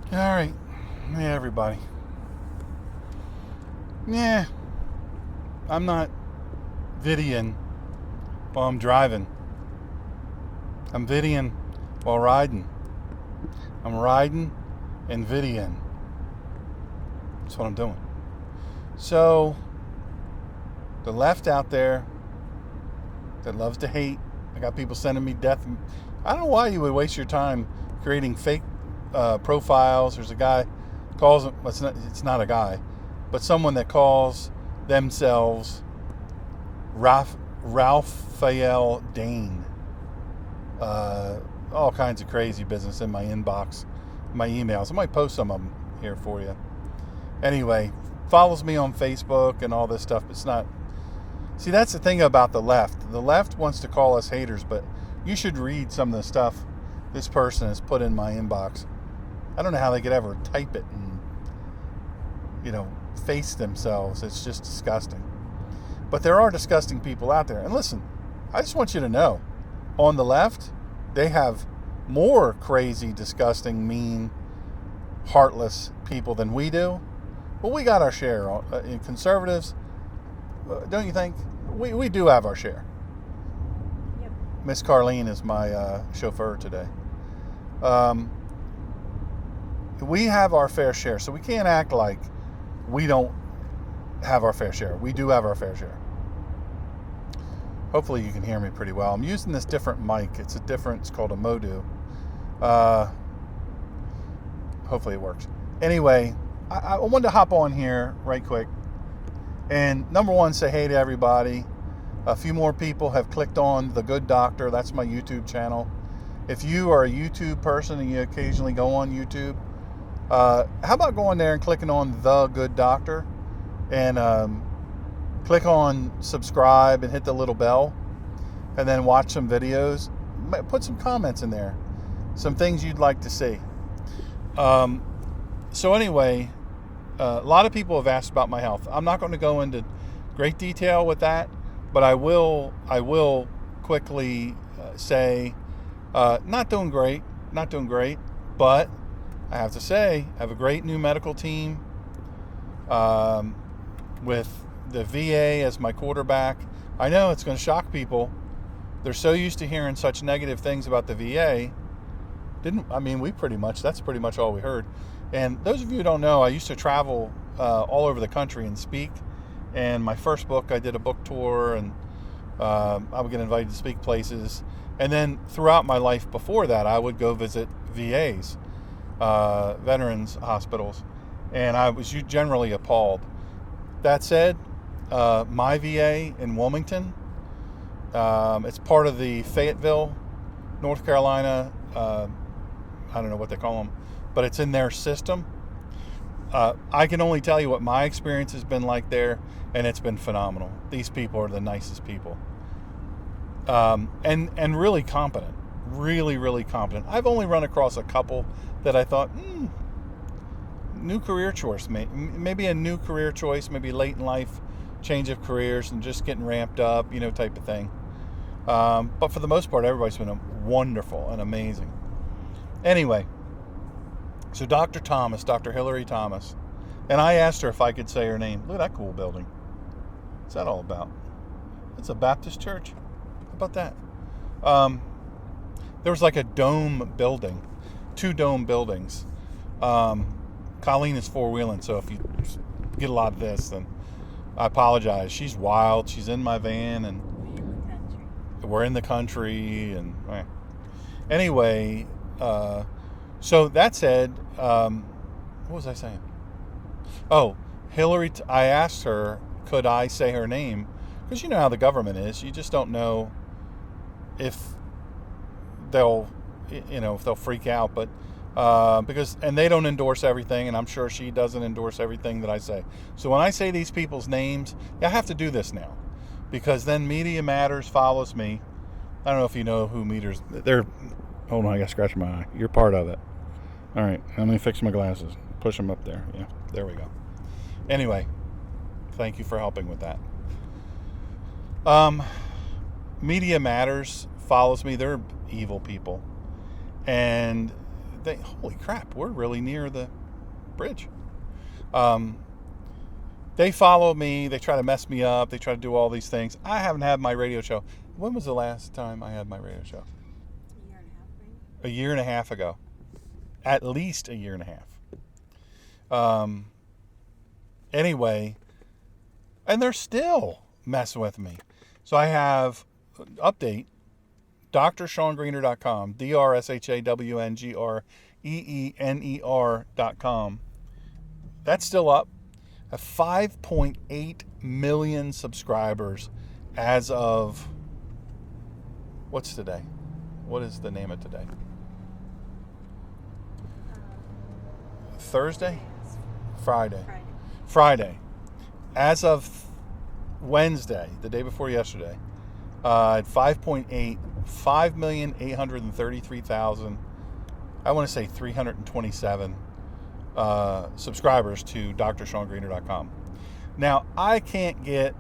All right. Yeah, everybody. Yeah, I'm not videoing while I'm driving. I'm videoing while riding. I'm riding and videoing. That's what I'm doing. So, the left out there that loves to hate, I got people sending me death. I don't know why you would waste your time creating fake profiles. There's a guy calls him. It's not a guy, but someone that calls themselves Ralphael Dane. All kinds of crazy business in my inbox, my emails. I might post some of them here for you. Anyway, follows me on Facebook and all this stuff. It's not. See, that's the thing about the left. The left wants to call us haters, but you should read some of the stuff this person has put in my inbox. I don't know how they could ever type it and, face themselves. It's just disgusting. But there are disgusting people out there. And listen, I just want you to know, on the left, they have more crazy, disgusting, mean, heartless people than we do. But we got our share. In conservatives, don't you think? We do have our share. Yep. Miss Carlene is my chauffeur today. We have our fair share, so we can't act like we don't have our fair share. We do have our fair share. Hopefully you can hear me pretty well. I'm using this different mic. It's called a Modu. Hopefully it works. Anyway, I wanted to hop on here right quick. And number one, say hey to everybody. A few more people have clicked on The Good Doctor. That's my YouTube channel. If you are a YouTube person and you occasionally go on YouTube, how about going there and clicking on The Good Doctor and click on subscribe and hit the little bell and then watch some videos. Put some comments in there. Some things you'd like to see. So anyway, a lot of people have asked about my health. I'm not going to go into great detail with that, but I will quickly say not doing great, but I have to say I have a great new medical team with the VA as my quarterback. I know it's going to shock people. They're so used to hearing such negative things about the VA. That's pretty much all we heard. And those of you who don't know, I used to travel all over the country and speak. And my first book, I did a book tour, and I would get invited to speak places. And then throughout my life before that, I would go visit VAs, veterans hospitals, and I was generally appalled. That said, my VA in Wilmington, it's part of the Fayetteville, North Carolina, I don't know what they call them, but it's in their system. I can only tell you what my experience has been like there, and it's been phenomenal. These people are the nicest people. And really competent. Really, really competent. I've only run across a couple that I thought, new career choice, maybe a new career choice, maybe late in life, change of careers and just getting ramped up, type of thing. But for the most part, everybody's been wonderful and amazing. Anyway, so Dr. Hillary Thomas, and I asked her if I could say her name. Look at that cool building. What's that all about? It's a Baptist church. How about that? There was like a dome building, 2 dome buildings. Colleen is 4-wheeling, so if you get a lot of this, then I apologize. She's wild. She's in my van, and we're in the country. And anyway, so that said, what was I saying? Oh, Hillary. I asked her, could I say her name? Because you know how the government is. You just don't know if they'll freak out, but and they don't endorse everything, and I'm sure she doesn't endorse everything that I say. So when I say these people's names, I have to do this now, because then Media Matters follows me. I don't know if you know who they're. Hold on, I gotta scratch my eye. You're part of it. All right, let me fix my glasses. Push them up there. Yeah, there we go. Anyway, thank you for helping with that. Media Matters follows me. They're evil people, and holy crap, we're really near the bridge. They follow me. They try to mess me up. They try to do all these things. I haven't had my radio show. When was the last time I had my radio show? A year and a half, maybe. A year and a half ago. At least a year and a half. Anyway, and they're still messing with me. So I have update, DrSeanGreener.com, DrShawnGreener.com. That's still up. I have 5.8 million subscribers as of, what's today? What is the name of today? Thursday? Friday. Friday. As of Wednesday, the day before yesterday, I had 5,833,000, I want to say 327 subscribers to DrSeanGreener.com. Now, I can't get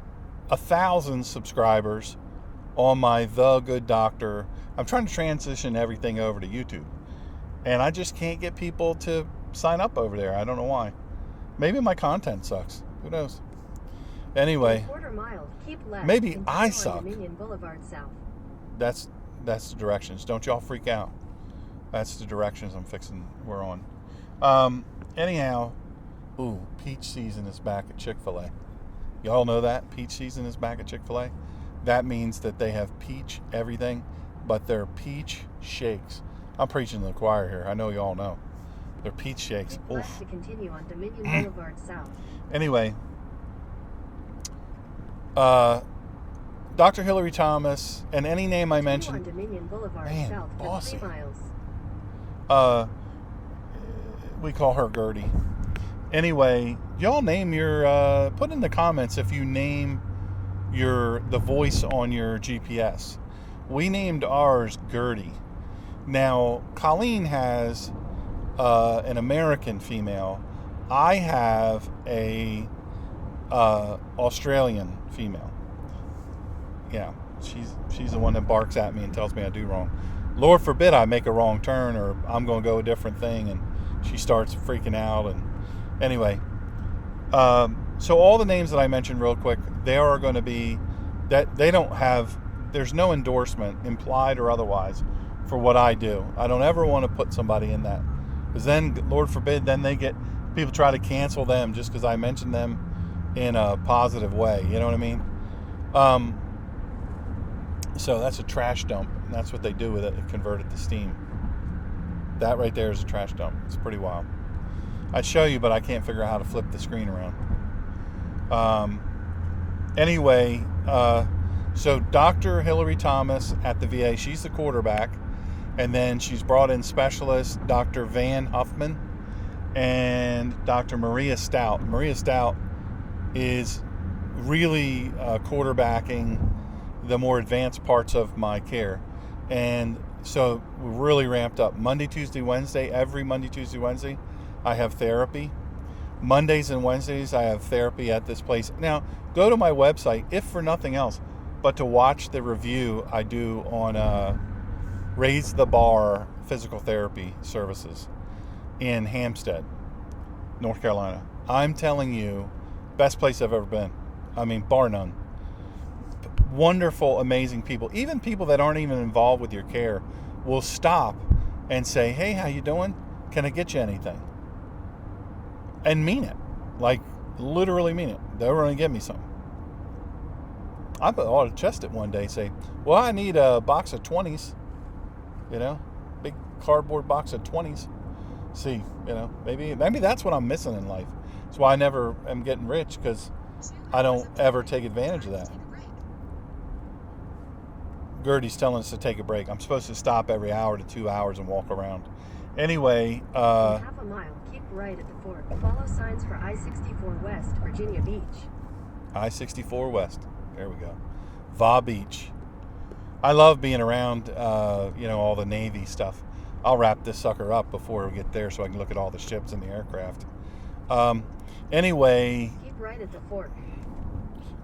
1,000 subscribers on my The Good Doctor. I'm trying to transition everything over to YouTube, and I just can't get people to sign up over there. I don't know why. Maybe my content sucks. Who knows? Anyway, maybe I suck. That's the directions. Don't y'all freak out. That's the directions we're on. Anyhow, peach season is back at Chick-fil-A. Y'all know that? Peach season is back at Chick-fil-A. That means that they have peach everything, but they're peach shakes. I'm preaching to the choir here. I know y'all know. They're peach shakes. To continue on Dominion Boulevard South. Anyway, Dr. Hillary Thomas and any name I mentioned. Dominion Boulevard Man, South bossy. 3 miles. We call her Gertie. Anyway, y'all name your, put in the comments if you name the voice on your GPS. We named ours Gertie. Now, Colleen has an American female. I have a Australian female. Yeah, she's the one that barks at me and tells me I do wrong. Lord forbid I make a wrong turn or I'm going to go a different thing, and she starts freaking out. And anyway, so all the names that I mentioned real quick, they are going to be that they don't have. There's no endorsement, implied or otherwise, for what I do. I don't ever want to put somebody in that, because then, Lord forbid, then people try to cancel them just because I mentioned them in a positive way. You know what I mean? So that's a trash dump. And that's what they do with it. They convert it to steam. That right there is a trash dump. It's pretty wild. I'd show you, but I can't figure out how to flip the screen around. Anyway, so Dr. Hillary Thomas at the VA, she's the quarterback. And then she's brought in specialists, Dr. Van Huffman and Dr. Maria Stout. Maria Stout is really quarterbacking the more advanced parts of my care. And so we're really ramped up. Monday, Tuesday, Wednesday, every Monday, Tuesday, Wednesday, I have therapy. Mondays and Wednesdays, I have therapy at this place. Now, go to my website, if for nothing else, but to watch the review I do on Raise the Bar Physical Therapy Services in Hampstead, North Carolina. I'm telling you, best place I've ever been. I mean, bar none. Wonderful, amazing people. Even people that aren't even involved with your care will stop and say, "Hey, how you doing? Can I get you anything?" And mean it. Like, literally mean it. They're going to give me something. I ought to chest it one day, say, "Well, I need a box of 20s. You know, big cardboard box of 20s. See, you know, maybe that's what I'm missing in life. That's why I never am getting rich, because I don't ever take advantage of that. Gertie's telling us to take a break. I'm supposed to stop every hour to 2 hours and walk around. Anyway, in half a mile, keep right at the fork. Follow signs for I-64 West, Virginia Beach. I-64 West. There we go. Va Beach. I love being around, all the Navy stuff. I'll wrap this sucker up before we get there so I can look at all the ships and the aircraft. Anyway. Keep right at the fork.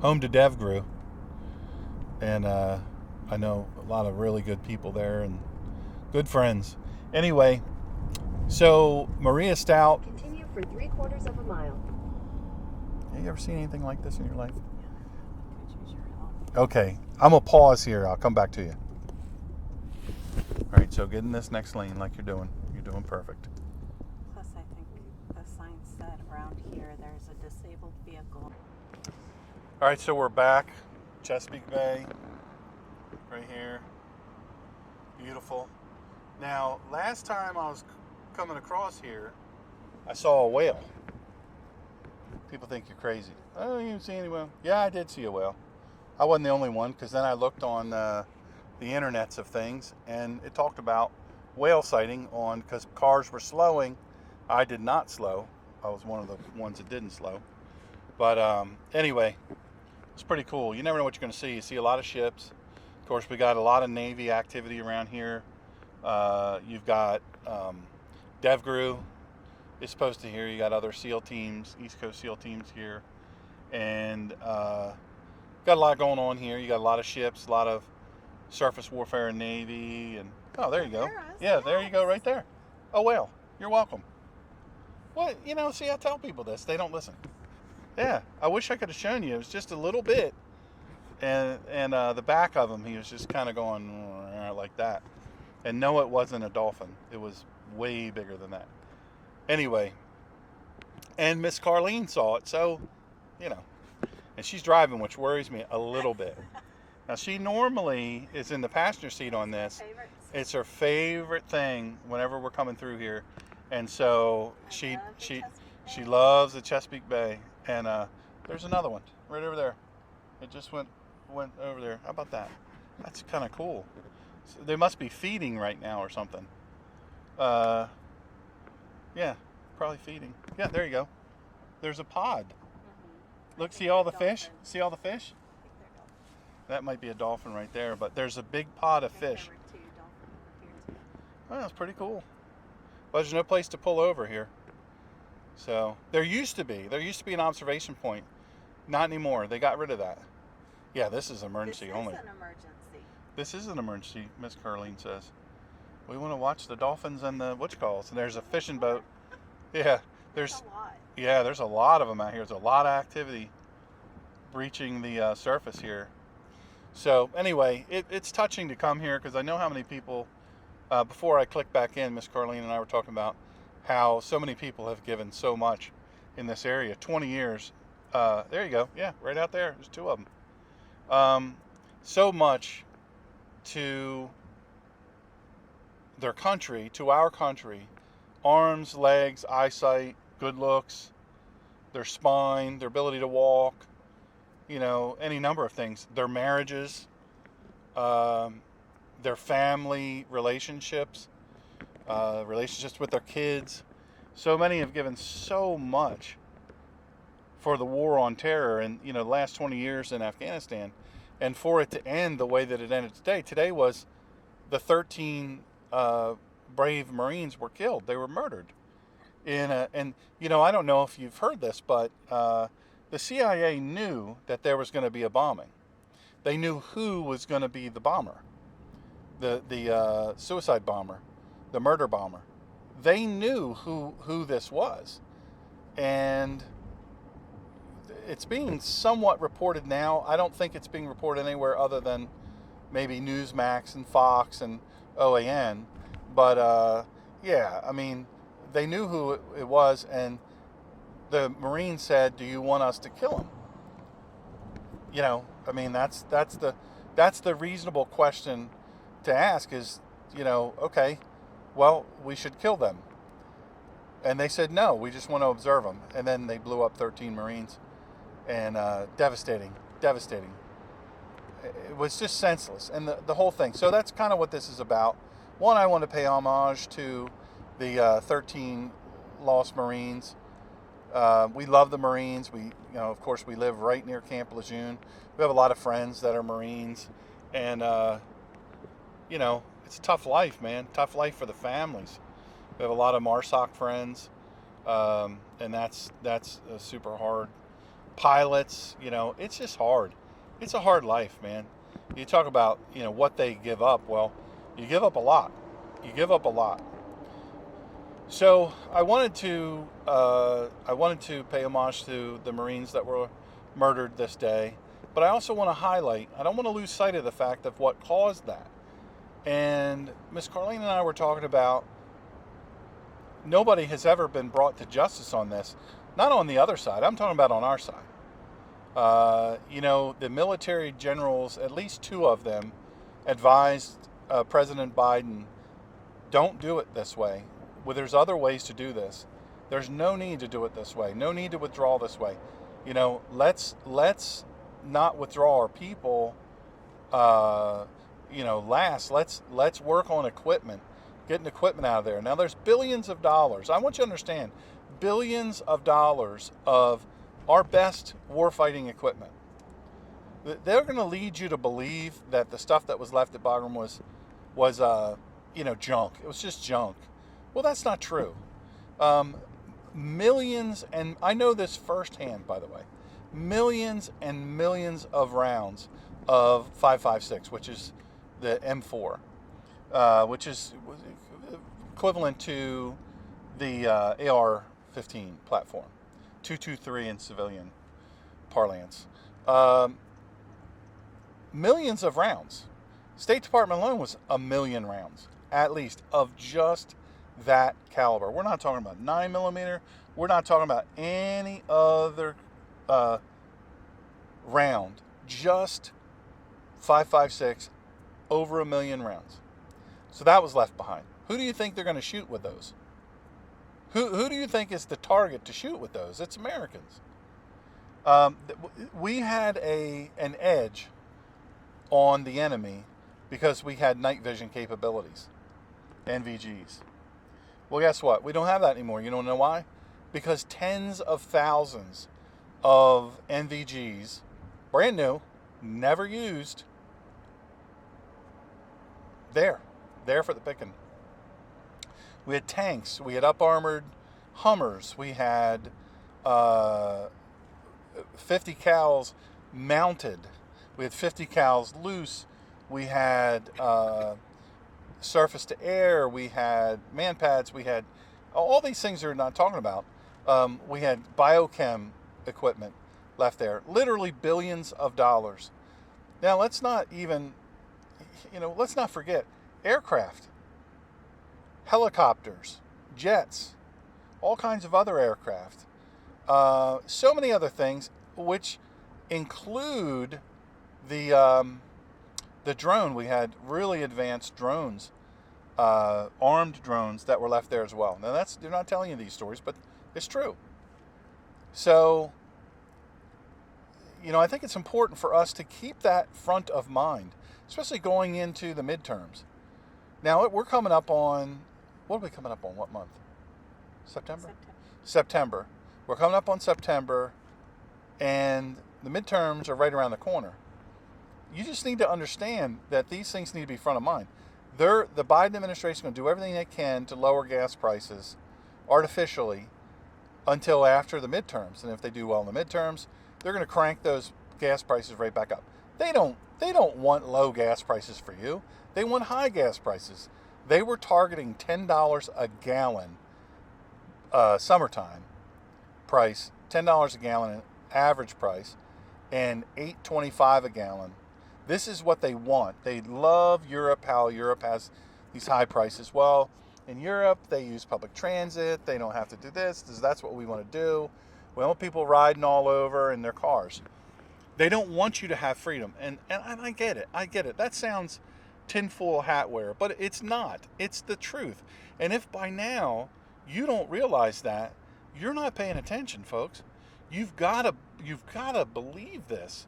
Home to DevGrew. And I know a lot of really good people there and good friends. Anyway, So Maria Stout. Continue for 3/4 of a mile. Have you ever seen anything like this in your life? Okay, I'm gonna pause here. I'll come back to you. All right, so get in this next lane like you're doing. You're doing perfect. Plus, I think the sign said around here there's a disabled vehicle. All right, so we're back. Chesapeake Bay, right here. Beautiful. Now, last time I was coming across here, I saw a whale. People think you're crazy. Oh, you didn't see any whale? Yeah, I did see a whale. I wasn't the only one, because then I looked on the internets of things, and it talked about whale sighting on, because cars were slowing. I did not slow. I was one of the ones that didn't slow. But anyway, it's pretty cool. You never know what you're going to see. You see a lot of ships. Of course, we got a lot of Navy activity around here. You've got DevGru is supposed to here. You got other SEAL teams, East Coast SEAL teams here. And got a lot going on here. You got a lot of ships, a lot of surface warfare and Navy. And oh, there you go. Yeah, there you go right there. Oh, well, you're welcome. Well, see, I tell people this. They don't listen. Yeah, I wish I could have shown you. It was just a little bit. And the back of him, he was just kind of going like that. And no, it wasn't a dolphin. It was way bigger than that. Anyway, and Miss Carlene saw it, so, and she's driving, which worries me a little bit. Now, she normally is in the passenger seat on this. It's her favorite thing whenever we're coming through here. And so she loves the Chesapeake Bay. And there's another one right over there. It just went over there. How about that? That's kind of cool. So they must be feeding right now or something. Yeah, probably feeding. Yeah, there you go. There's a pod. Look, see all the fish? See all the fish? That might be a dolphin right there, but there's a big pod of fish. Oh, that's pretty cool. Well, there's no place to pull over here. So there used to be an observation point. Not anymore. They got rid of that. Yeah, this is emergency only. This is an emergency. This is an emergency, Miss Carlene says. We want to watch the dolphins and the whatchamacallit. And there's a fishing boat. Yeah, there's a lot of them out here. There's a lot of activity breaching the surface here. So anyway, it's touching to come here because I know how many people. Before I click back in, Miss Carlene and I were talking about how so many people have given so much in this area. 20 years. There you go. Yeah, right out there. There's two of them. So much to their country, to our country. Arms, legs, eyesight, good looks, their spine, their ability to walk, any number of things. Their marriages, their family relationships, relationships with their kids. So many have given so much for the war on terror and, the last 20 years in Afghanistan. And for it to end the way that it ended today. Today was the 13 brave Marines were killed. They were murdered. And I don't know if you've heard this, but the CIA knew that there was going to be a bombing. They knew who was going to be the bomber, the suicide bomber, the murder bomber. They knew who this was. And it's being somewhat reported now. I don't think it's being reported anywhere other than maybe Newsmax and Fox and OAN. But yeah, I mean, they knew who it was, and the Marine said, "Do you want us to kill him?" I mean, that's the reasonable question to ask is, okay, well, we should kill them. And they said, no, we just want to observe them. And then they blew up 13 Marines. And devastating. It was just senseless. And the whole thing. So that's kind of what this is about. One, I want to pay homage to the 13 lost Marines. We love the Marines. Of course, we live right near Camp Lejeune. We have a lot of friends that are Marines. And, it's a tough life, man. Tough life for the families. We have a lot of MARSOC friends. And that's super hard. Pilots, it's just hard. It's a hard life, man. You talk about, what they give up. Well, you give up a lot. So I wanted to pay homage to the Marines that were murdered this day, but I also want to highlight. I don't want to lose sight of the fact of what caused that. And Miss Carlene and I were talking about nobody has ever been brought to justice on this. Not on the other side. I'm talking about on our side. The military generals, at least two of them, advised President Biden, don't do it this way. Well, there's other ways to do this. There's no need to do it this way. No need to withdraw this way. Let's not withdraw our people. Last. Let's work on equipment, getting equipment out of there. Now there's billions of dollars. I want you to understand, billions of dollars of our best warfighting equipment. They're going to lead you to believe that the stuff that was left at Bagram was junk. It was just junk. Well, that's not true. Millions, and I know this firsthand, by the way, millions and millions of rounds of 5.56, which is the M4, which is equivalent to the AR-15 platform, 223 in civilian parlance. Millions of rounds. State Department alone was 1 million rounds, at least, of just that caliber. We're not talking about 9mm. We're not talking about any other round. Just 5.56, over 1 million rounds. So that was left behind. Who do you think they're going to shoot with those? Who do you think is the target to shoot with those? It's Americans. We had an edge on the enemy because we had night vision capabilities, NVGs. Well, guess what? We don't have that anymore. You don't know why? Because tens of thousands of NVGs, brand new, never used, there for the picking. We had tanks. We had up-armored Hummers. We had 50 cals mounted. We had 50 cals loose. We had surface to air. We had man pads. We had all these things they're not talking about. We had biochem equipment left there. Literally billions of dollars. Now let's not forget aircraft, helicopters, jets, all kinds of other aircraft. So many other things, which include the drone. We had really advanced drones, armed drones that were left there as well. Now they're not telling you these stories, but it's true. So, I think it's important for us to keep that front of mind, especially going into the midterms. Now we're coming up on, what are we coming up on? What month? September. September. We're coming up on September, and the midterms are right around the corner. You just need to understand that these things need to be front of mind. The Biden administration is going to do everything they can to lower gas prices artificially until after the midterms. And if they do well in the midterms, they're going to crank those gas prices right back up. They don't want low gas prices for you. They want high gas prices. They were targeting $10 a gallon summertime price, $10 a gallon average price, and $8.25 a gallon. This is what they want. They love Europe, how Europe has these high prices. Well, in Europe, they use public transit. They don't have to do this. That's what we want to do. We want people riding all over in their cars. They don't want you to have freedom. And I get it. I get it. That sounds tinfoil hat wear, but it's not. It's the truth. And if by now you don't realize that, you're not paying attention, folks. You've got to believe this.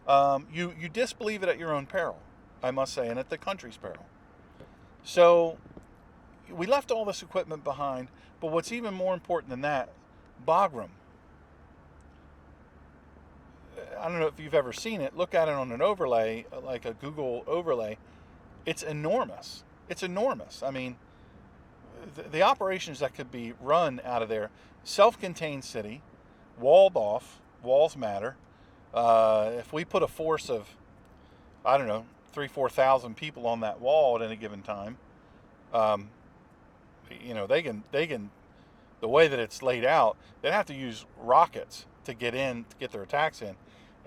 You disbelieve it at your own peril, I must say, and at the country's peril. So we left all this equipment behind, but what's even more important than that, Bagram. I don't know if you've ever seen it. Look at it on an overlay, like a Google overlay. It's enormous. It's enormous. I mean, the operations that could be run out of there, self-contained city, walled off, walls matter. If we put a force of, 3,000-4,000 people on that wall at any given time, they can the way that it's laid out, they'd have to use rockets to get their attacks in.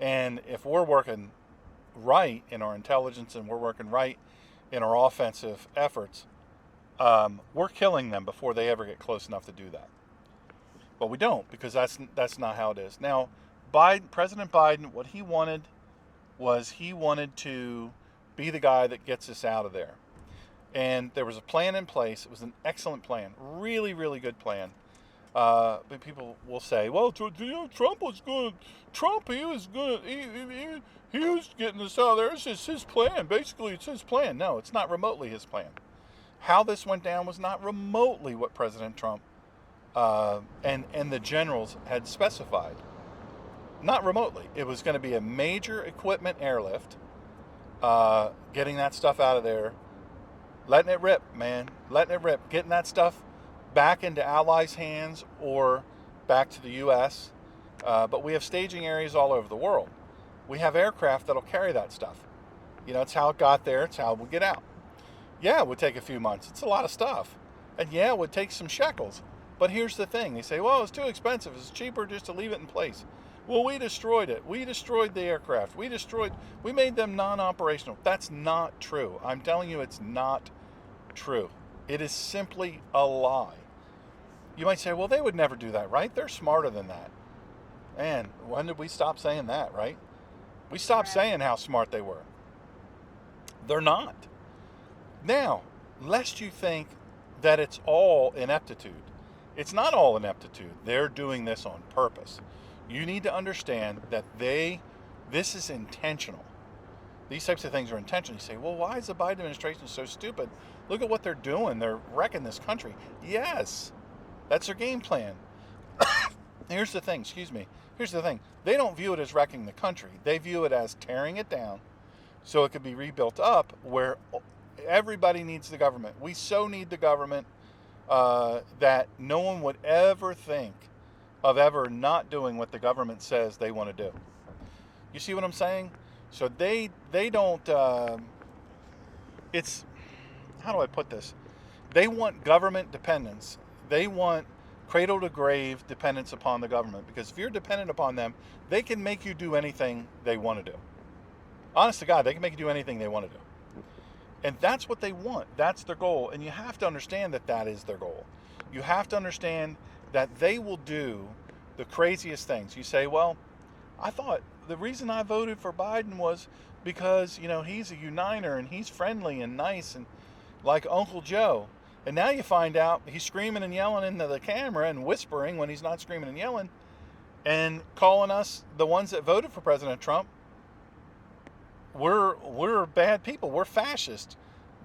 And if we're working right in our intelligence and we're working right in our offensive efforts, we're killing them before they ever get close enough to do that. But we don't, because that's not how it is. Now, President Biden, what he wanted was he wanted to be the guy that gets us out of there. And there was a plan in place. It was an excellent plan, really, really good plan. But people will say, well, Trump was good. Trump, he was good. He was getting us out of there. It's just his plan. Basically, it's his plan. No, it's not remotely his plan. How this went down was not remotely what President Trump and the generals had specified. Not remotely. It was going to be a major equipment airlift, getting that stuff out of there, letting it rip, man, letting it rip, getting that stuff back into Allies' hands or back to the U.S. But we have staging areas all over the world. We have aircraft that'll carry that stuff. It's how it got there. It's how we'll get out. Yeah, it would take a few months. It's a lot of stuff. And yeah, it would take some shekels. But here's the thing. They say, well, it's too expensive. It's cheaper just to leave it in place. Well, we destroyed it. We destroyed the aircraft. We made them non-operational. That's not true. I'm telling you, it's not true. It is simply a lie. You might say, well, they would never do that, right? They're smarter than that. And when did we stop saying that, right? We stopped saying how smart they were. They're not. Now, lest you think that it's all ineptitude. It's not all ineptitude. They're doing this on purpose. You need to understand that this is intentional. These types of things are intentional. You say, well, why is the Biden administration so stupid? Look at what they're doing. They're wrecking this country. Yes, that's their game plan. Here's the thing, Here's the thing. They don't view it as wrecking the country. They view it as tearing it down so it could be rebuilt up, where everybody needs the government. We so need the government that no one would ever think of ever not doing what the government says they want to do. You see what I'm saying? So they don't, it's, how do I put this? They want government dependence. They want cradle to grave dependence upon the government, because if you're dependent upon them, they can make you do anything they want to do. Honest to God, they can make you do anything they want to do. And that's what they want. That's their goal. And you have to understand that that is their goal. You have to understand that they will do the craziest things. You say, well, I thought the reason I voted for Biden was because, he's a uniter and he's friendly and nice and like Uncle Joe. And now you find out he's screaming and yelling into the camera and whispering when he's not screaming and yelling and calling us, the ones that voted for President Trump, we're bad people. We're fascists.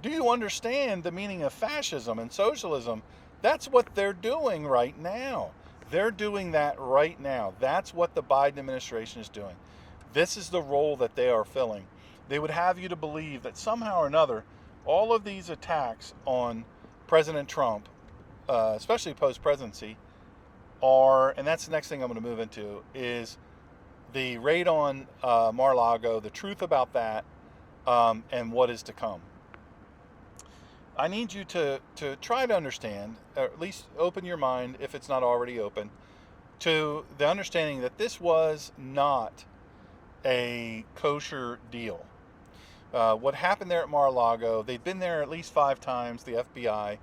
Do you understand the meaning of fascism and socialism? That's what they're doing right now. They're doing that right now. That's what the Biden administration is doing. This is the role that they are filling. They would have you to believe that somehow or another, all of these attacks on President Trump, especially post-presidency, and that's the next thing I'm going to move into, is the raid on Mar-a-Lago, the truth about that, and what is to come. I need you to try to understand, or at least open your mind, if it's not already open, to the understanding that this was not a kosher deal. What happened there at Mar-a-Lago, they'd been there at least 5 times, the FBI.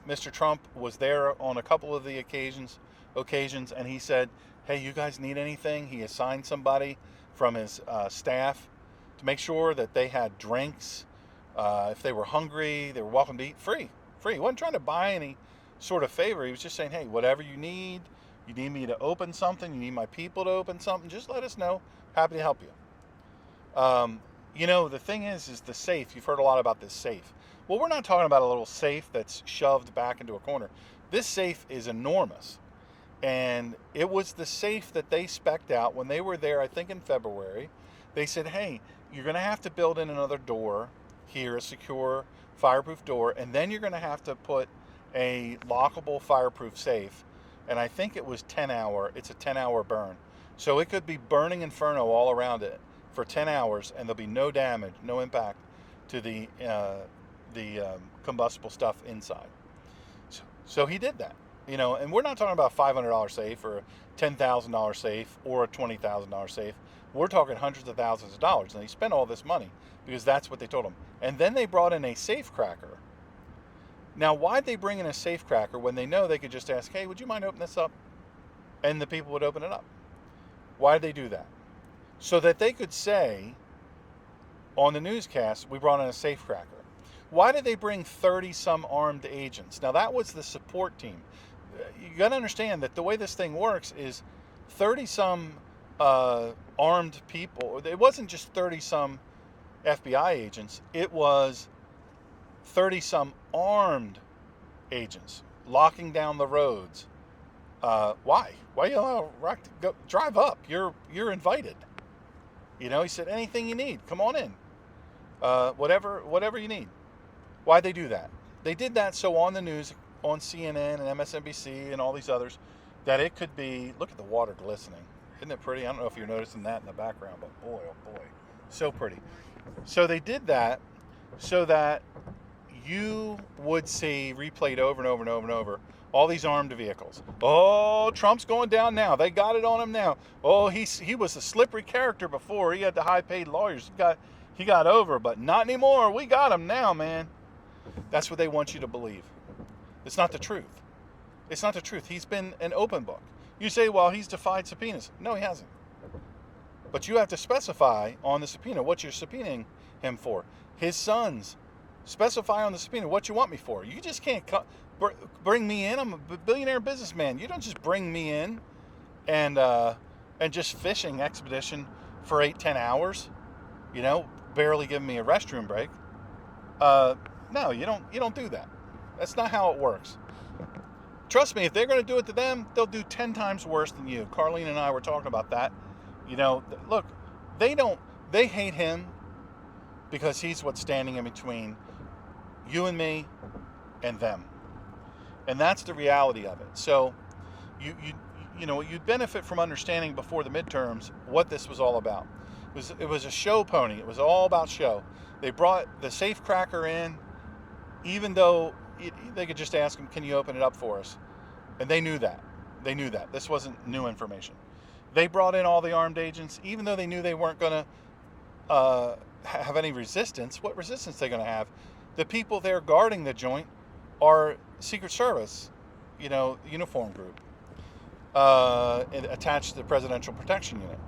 Mr. Trump was there on a couple of the occasions, and he said, hey, you guys need anything? He assigned somebody from his staff to make sure that they had drinks. If they were hungry, they were welcome to eat free. He wasn't trying to buy any sort of favor. He was just saying, hey, whatever you need me to open something, you need my people to open something, just let us know. Happy to help you. The thing is the safe. You've heard a lot about this safe. Well, we're not talking about a little safe that's shoved back into a corner. This safe is enormous. And it was the safe that they spec'd out when they were there, I think in February. They said, hey, you're going to have to build in another door here, a secure fireproof door, and then you're going to have to put a lockable fireproof safe. And I think it was it's a 10-hour burn. So it could be burning inferno all around it for 10 hours, and there'll be no damage, no impact to the combustible stuff inside. So he did that. And we're not talking about $500 safe or a $10,000 safe or a $20,000 safe. We're talking hundreds of thousands of dollars. And he spent all this money because that's what they told him. And then they brought in a safe cracker. Now, why'd they bring in a safe cracker when they know they could just ask, hey, would you mind opening this up? And the people would open it up. Why did they do that? So that they could say on the newscast, we brought in a safe cracker. Why did they bring 30 some armed agents? Now, that was the support team. You got to understand that the way this thing works is 30 some armed people. It wasn't just 30 some FBI agents. It was 30 some armed agents locking down the roads. Why? Why you allow Rock to go drive up? You're invited. He said, anything you need, come on in. Whatever you need. Why'd they do that? They did that so on the news, on CNN and MSNBC and all these others, that it could be, look at the water glistening. Isn't it pretty? I don't know if you're noticing that in the background, but boy, oh boy, so pretty. So they did that so that you would see replayed over and over and over and over all these armed vehicles. Oh, Trump's going down now. They got it on him now. Oh, he was a slippery character before. He had the high-paid lawyers. He got over, but not anymore. We got him now, man. That's what they want you to believe. It's not the truth. It's not the truth. He's been an open book. You say, well, he's defied subpoenas. No, he hasn't. But you have to specify on the subpoena what you're subpoenaing him for. His sons. Specify on the subpoena what you want me for. You just can't bring me in. I'm a billionaire businessman. You don't just bring me in and just fishing expedition for 8-10 hours. Barely giving me a restroom break. No, you don't do that. That's not how it works. Trust me, if they're going to do it to them, they'll do 10 times worse than you. Carlene and I were talking about that. Look, they hate him because he's what's standing in between you and me and them. And that's the reality of it. So you'd benefit from understanding before the midterms what this was all about. It was a show pony. It was all about show. They brought the safe cracker in, even though they could just ask him, can you open it up for us? And they knew that. This wasn't new information. They brought in all the armed agents, even though they knew they weren't going to have any resistance. What resistance are they going to have? The people there guarding the joint are Secret Service, uniform group, attached to the Presidential Protection Unit.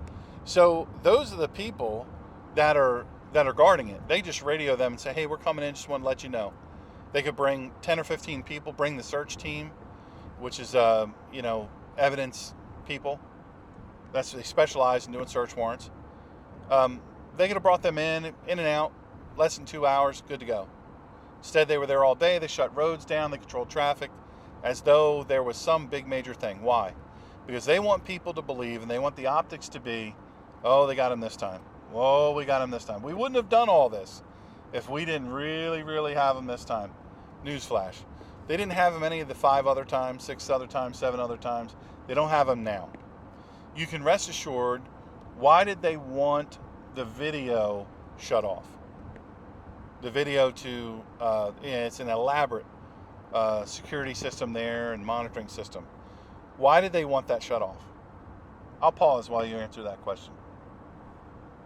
So those are the people that are guarding it. They just radio them and say, hey, we're coming in, just want to let you know. They could bring 10 or 15 people, bring the search team, which is, evidence people. They specialize in doing search warrants. They could have brought them in and out, less than 2 hours, good to go. Instead, they were there all day. They shut roads down. They controlled traffic as though there was some big major thing. Why? Because they want people to believe, and they want the optics to be, oh, they got him this time. Whoa, we got him this time. We wouldn't have done all this if we didn't really, really have him this time. Newsflash. They didn't have him any of the 5 other times, 6 other times, 7 other times. They don't have him now. You can rest assured, why did they want the video shut off? The video it's an elaborate security system there and monitoring system. Why did they want that shut off? I'll pause while you answer that question.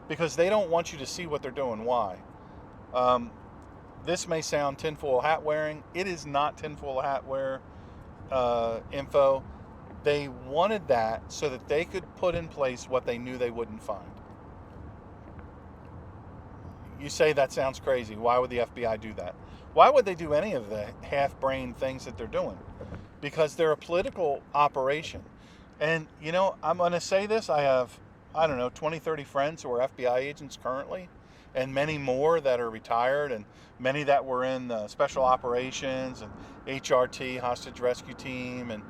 Because they don't want you to see what they're doing. Why? This may sound tinfoil hat wearing. It is not tinfoil hat wear info. They wanted that so that they could put in place what they knew they wouldn't find. You say that sounds crazy. Why would the FBI do that? Why would they do any of the half-brained things that they're doing? Because they're a political operation. And, I'm going to say this. I have, 20, 30 friends who are FBI agents currently, and many more that are retired, and many that were in special operations and HRT, hostage rescue team, and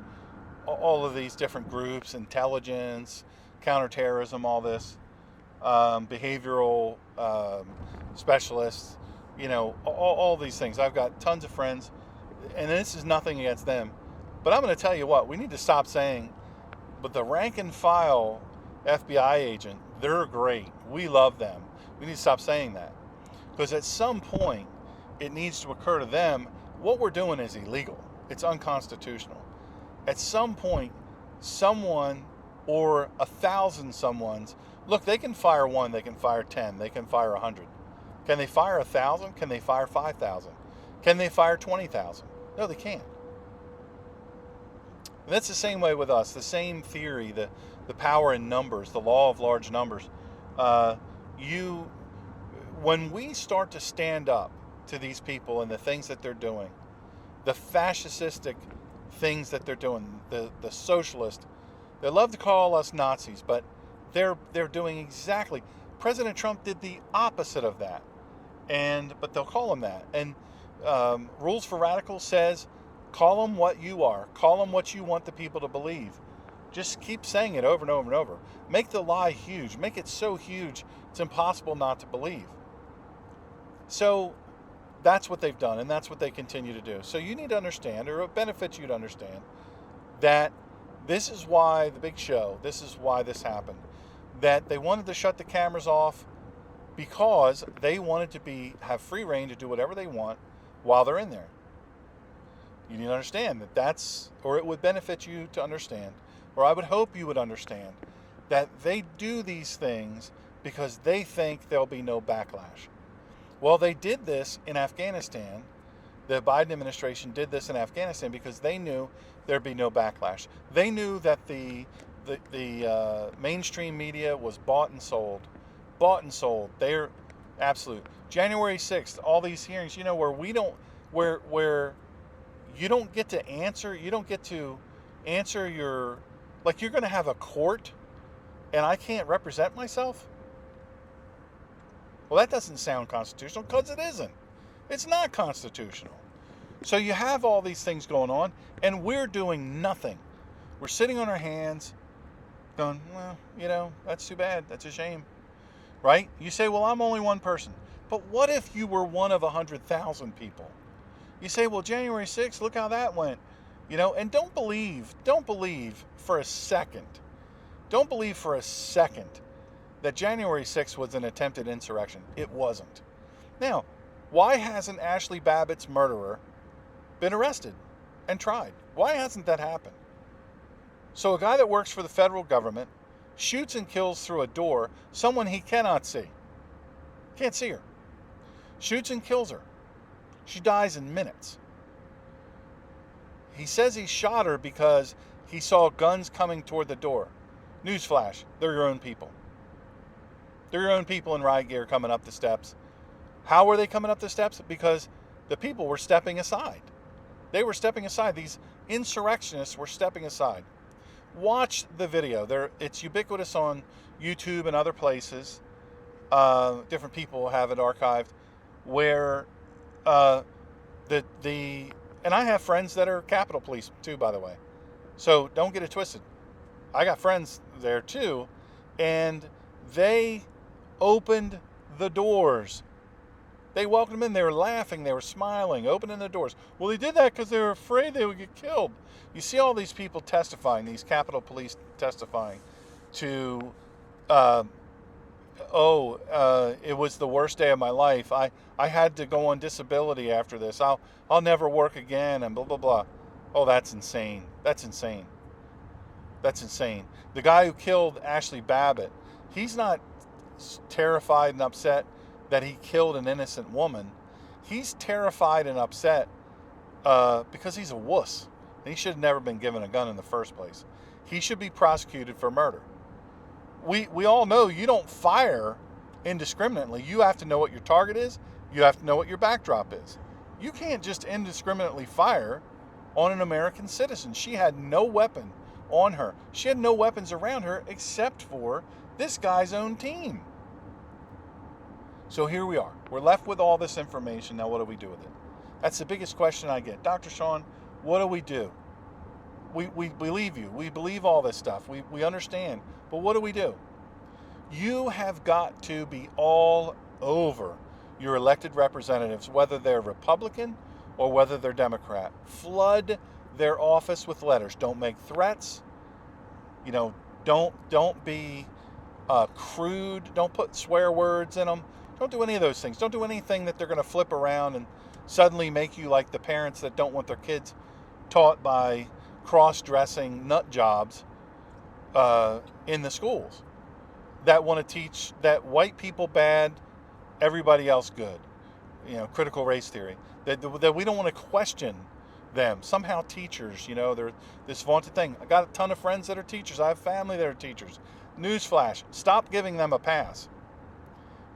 all of these different groups, intelligence, counterterrorism, all this, behavioral specialists, all these things. I've got tons of friends, and this is nothing against them. But I'm going to tell you what, we need to stop saying, but the rank and file FBI agent, they're great. We love them. We need to stop saying that. Because at some point, it needs to occur to them, what we're doing is illegal. It's unconstitutional. At some point, someone or 1,000 someones, look, they can fire one, they can fire 10, they can fire 100. Can they fire 1,000? Can they fire 5,000? Can they fire 20,000? No, they can't. And that's the same way with us. The same theory, the power in numbers, the law of large numbers. When we start to stand up to these people and the things that they're doing, the fascistic things that they're doing, the socialist, they love to call us Nazis, but they're doing exactly. President Trump did the opposite of that, but they'll call him that. And Rules for Radicals says, call them what you are, call them what you want the people to believe. Just keep saying it over and over and over. Make the lie huge. Make it so huge it's impossible not to believe. So that's what they've done, and that's what they continue to do. So you need to understand, or it benefits you to understand, that this is why the big show, this is why this happened. That they wanted to shut the cameras off because they wanted to have free reign to do whatever they want while they're in there. You need to understand or it would benefit you to understand, or I would hope you would understand, that they do these things because they think there'll be no backlash. Well, they did this in Afghanistan. The Biden administration did this in Afghanistan because they knew there'd be no backlash. They knew that the mainstream media was bought and sold. They're absolute. January 6th, all these hearings, where you don't get to answer like you're going to have a court and I can't represent myself? Well, that doesn't sound constitutional because it isn't. It's not constitutional. So you have all these things going on and we're doing nothing. We're sitting on our hands going, well, that's too bad. That's a shame. Right? You say, well, I'm only one person. But what if you were one of 100,000 people? You say, well, January 6th, look how that went. And don't believe for a second that January 6th was an attempted insurrection. It wasn't. Now, why hasn't Ashley Babbitt's murderer been arrested and tried? Why hasn't that happened? So a guy that works for the federal government shoots and kills through a door someone he cannot see. Can't see her. Shoots and kills her. She dies in minutes. He says he shot her because he saw guns coming toward the door. Newsflash, they're your own people. They're your own people in riot gear coming up the steps. How were they coming up the steps? Because the people were stepping aside. They were stepping aside. These insurrectionists were stepping aside. Watch the video. It's ubiquitous on YouTube and other places. Different people have it archived. Where and I have friends that are Capitol Police too, by the way. So don't get it twisted. I got friends there too, and they opened the doors. They welcomed them in. They were laughing. They were smiling, opening the doors. Well, they did that because they were afraid they would get killed. You see all these people testifying, these Capitol Police testifying to, it was the worst day of my life. I had to go on disability after this. I'll never work again and blah, blah, blah. Oh, that's insane. That's insane. The guy who killed Ashley Babbitt, he's not terrified and upset that he killed an innocent woman. He's terrified and upset because he's a wuss. He should have never been given a gun in the first place. He should be prosecuted for murder. We all know you don't fire indiscriminately. You have to know what your target is. You have to know what your backdrop is. You can't just indiscriminately fire on an American citizen. She had no weapon on her. She had no weapons around her except for this guy's own team. So here we are. We're left with all this information. Now what do we do with it? That's the biggest question I get. Dr. Sean, what do we do? We believe you. We believe all this stuff. We understand. But what do we do? You have got to be all over your elected representatives, whether they're Republican or whether they're Democrat. Flood their office with letters. Don't make threats. Don't be crude. Don't put swear words in them. Don't do any of those things. Don't do anything that they're going to flip around and suddenly make you like the parents that don't want their kids taught by cross-dressing nut jobs in the schools that want to teach that white people bad, everybody else good. Critical race theory. That we don't want to question them. Somehow teachers, they're this vaunted thing. I got a ton of friends that are teachers. I have family that are teachers. Newsflash, stop giving them a pass.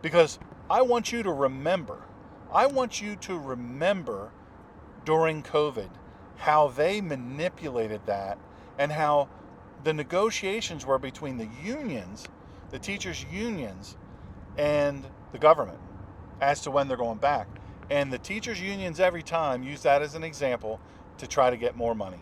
Because I want you to remember during COVID how they manipulated that and how the negotiations were between the unions, the teachers' unions, and the government as to when they're going back. And the teachers' unions every time use that as an example to try to get more money.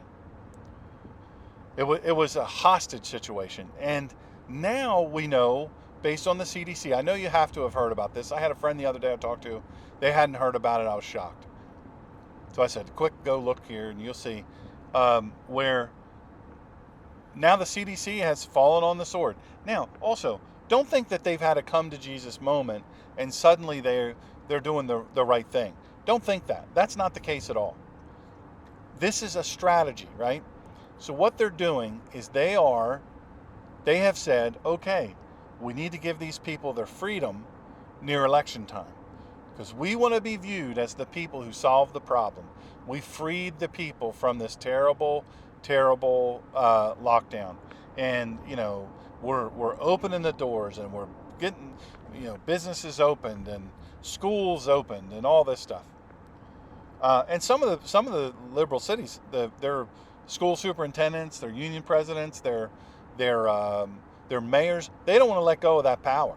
It was a hostage situation. And now we know, based on the CDC, I know you have to have heard about this. I had a friend the other day I talked to. They hadn't heard about it. I was shocked. So I said, quick, go look here and you'll see where now the CDC has fallen on the sword. Now, also, don't think that they've had a come to Jesus moment and suddenly they're doing the right thing. Don't think that. That's not the case at all. This is a strategy, right? So what they're doing is they have said, okay, we need to give these people their freedom near election time because we want to be viewed as the people who solved the problem. We freed the people from this terrible, terrible lockdown, and we're opening the doors and we're getting businesses opened and schools opened and all this stuff. And some of the liberal cities, their school superintendents, their union presidents, their mayors, they don't want to let go of that power.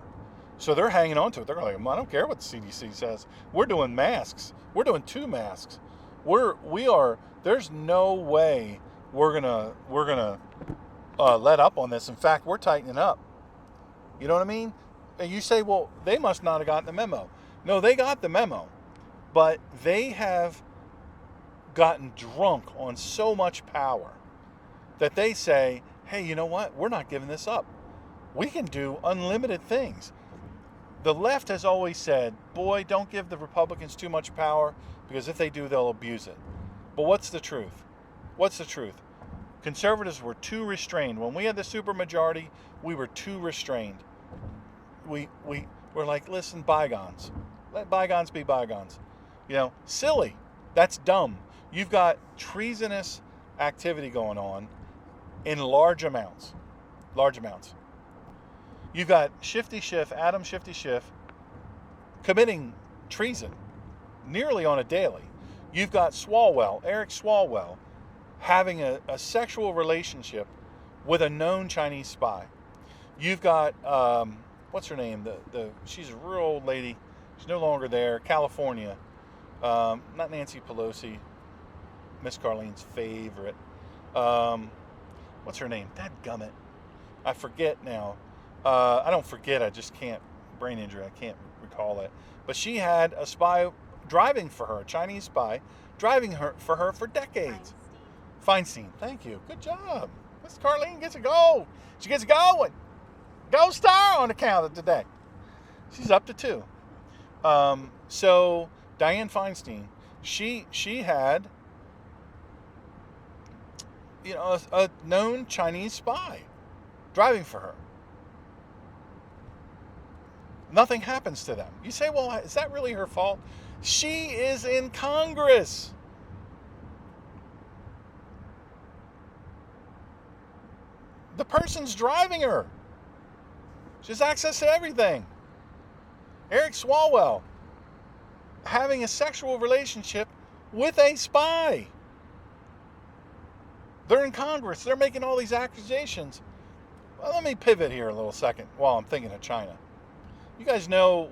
So they're hanging on to it. They're like, I don't care what the CDC says. We're doing masks. We're doing 2 masks. There's no way we're gonna let up on this. In fact, we're tightening up. You know what I mean? And you say, well, they must not have gotten the memo. No, they got the memo, but they have gotten drunk on so much power that they say, hey, you know what? We're not giving this up. We can do unlimited things. The left has always said, boy, don't give the Republicans too much power because if they do, they'll abuse it. But what's the truth? What's the truth? Conservatives were too restrained. When we had the supermajority, we were too restrained. We're like, listen, bygones. Let bygones be bygones. Silly. That's dumb. You've got treasonous activity going on in large amounts. Large amounts. You've got Adam Shifty Schiff, committing treason nearly on a daily. You've got Eric Swalwell, having a sexual relationship with a known Chinese spy. You've got, what's her name? She's a real old lady. She's no longer there. California. Not Nancy Pelosi. Miss Carlene's favorite. What's her name? Dadgummit. I forget now. I don't forget. I just can't. Brain injury. I can't recall it. But she had a spy driving for her, a Chinese spy, driving for her for decades. Feinstein. Thank you. Good job. Miss Carlene gets a go. She gets going. Gold star on the count today. She's up to 2. So Dianne Feinstein, she had a known Chinese spy driving for her. Nothing happens to them. You say, well, is that really her fault? She is in Congress. The person's driving her. She has access to everything. Eric Swalwell having a sexual relationship with a spy. They're in Congress. They're making all these accusations. Well, let me pivot here a little second while I'm thinking of China. You guys know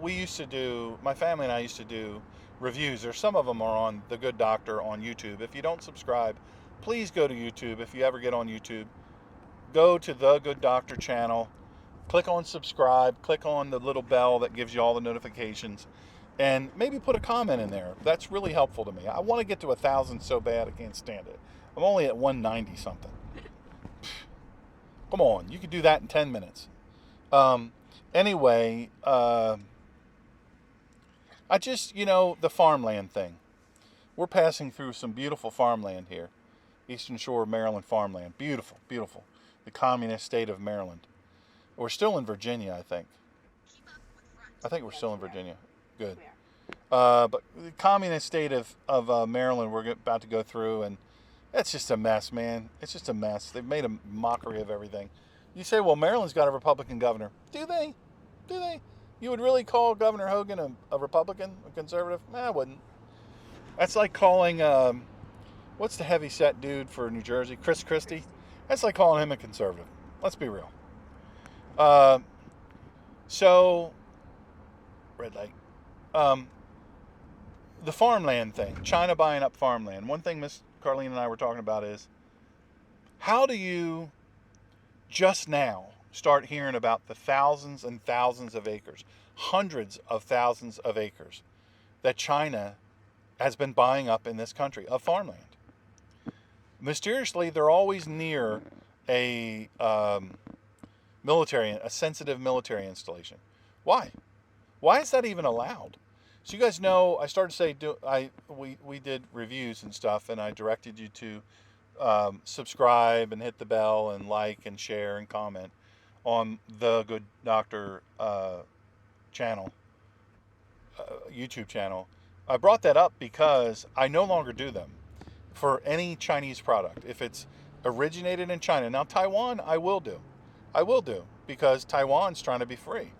my family and I used to do reviews, or some of them are on The Good Doctor on YouTube. If you don't subscribe, please go to YouTube. If you ever get on YouTube, go to The Good Doctor channel, click on subscribe, click on the little bell that gives you all the notifications, and maybe put a comment in there. That's really helpful to me. I want to get to 1,000 so bad I can't stand it. I'm only at 190 something. Come on, you could do that in 10 minutes. Anyway, I just, the farmland thing. We're passing through some beautiful farmland here. Eastern Shore of Maryland farmland. Beautiful, beautiful. The communist state of Maryland. We're still in Virginia, I think. I think we're still in Virginia. Good. We are. But the communist state of Maryland, we're about to go through, and it's just a mess, man. It's just a mess. They've made a mockery of everything. You say, well, Maryland's got a Republican governor. Do they? Do they? You would really call Governor Hogan a Republican, a conservative? Nah, I wouldn't. That's like calling, what's the heavy set dude for New Jersey? Chris Christie? That's like calling him a conservative. Let's be real. So, red light. The farmland thing, China buying up farmland. One thing Miss Carlene and I were talking about is, how do you just now start hearing about the thousands and thousands of acres, hundreds of thousands of acres that China has been buying up in this country of farmland? Mysteriously, they're always near a sensitive military installation. Why? Why is that even allowed? So you guys know, I started to say, we did reviews and stuff, and I directed you to subscribe and hit the bell and like and share and comment on the Good Doctor channel, YouTube channel. I brought that up because I no longer do them for any Chinese product. If it's originated in China. Now, Taiwan, I will do. I will do, because Taiwan's trying to be free.